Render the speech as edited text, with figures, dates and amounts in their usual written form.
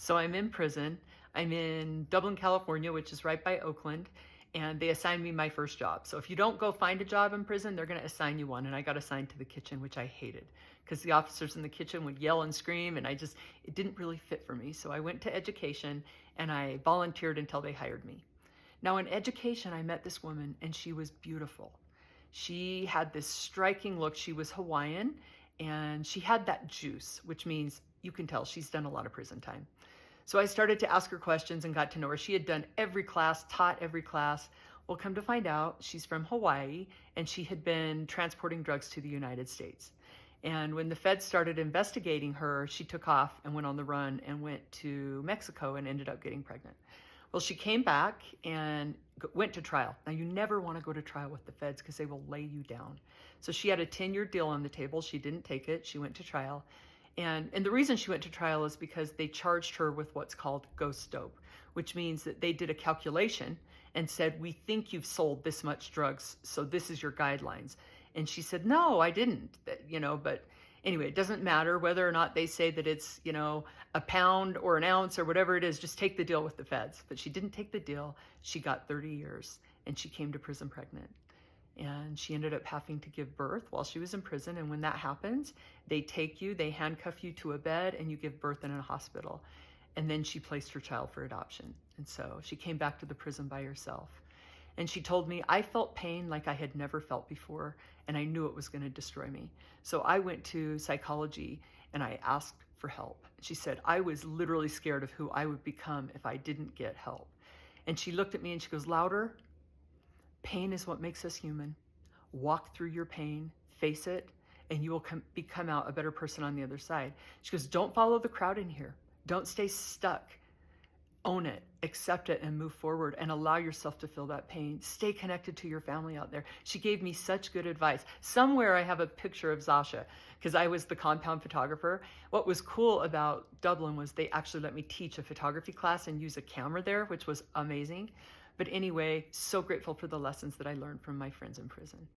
So I'm in prison. I'm in Dublin, California, which is right by Oakland, and they assigned me my first job. So if you don't go find a job in prison, they're going to assign you one. And I got assigned to the kitchen, which I hated because the officers in the kitchen would yell and scream, and it didn't really fit for me. So I went to education and I volunteered until they hired me. Now in education, I met this woman and she was beautiful. She had this striking look. She was Hawaiian and she had that juice, which means you can tell she's done a lot of prison time. So I started to ask her questions and got to know her. She had done every class, taught every class. Well, come to find out, she's from Hawaii and she had been transporting drugs to the United States. And when the feds started investigating her, she took off and went on the run and went to Mexico and ended up getting pregnant. Well, she came back and went to trial. Now, you never want to go to trial with the feds because they will lay you down. So she had a 10-year deal on the table. She didn't take it. She went to trial. And the reason she went to trial is because they charged her with what's called ghost dope, which means that they did a calculation and said, we think you've sold this much drugs, so this is your guidelines. And she said, no, I didn't, but anyway, it doesn't matter whether or not they say that it's, a pound or an ounce or whatever it is, just take the deal with the feds. But she didn't take the deal. She got 30 years and she came to prison pregnant. And she ended up having to give birth while she was in prison. And when that happens, they take you, they handcuff you to a bed, and you give birth in a hospital. And then she placed her child for adoption. And so she came back to the prison by herself. And she told me, I felt pain like I had never felt before, and I knew it was going to destroy me. So I went to psychology and I asked for help. She said, I was literally scared of who I would become if I didn't get help. And she looked at me and she goes, Louder, pain is what makes us human. Walk through your pain, face it, and you will come out a better person on the other side. She goes, don't follow the crowd in here. Don't stay stuck. Own it, accept it, and move forward and allow yourself to feel that pain. Stay connected to your family out there. She gave me such good advice. Somewhere I have a picture of Zasha because I was the compound photographer. What was cool about Dublin was they actually let me teach a photography class and use a camera there, which was amazing. But anyway, so grateful for the lessons that I learned from my friends in prison.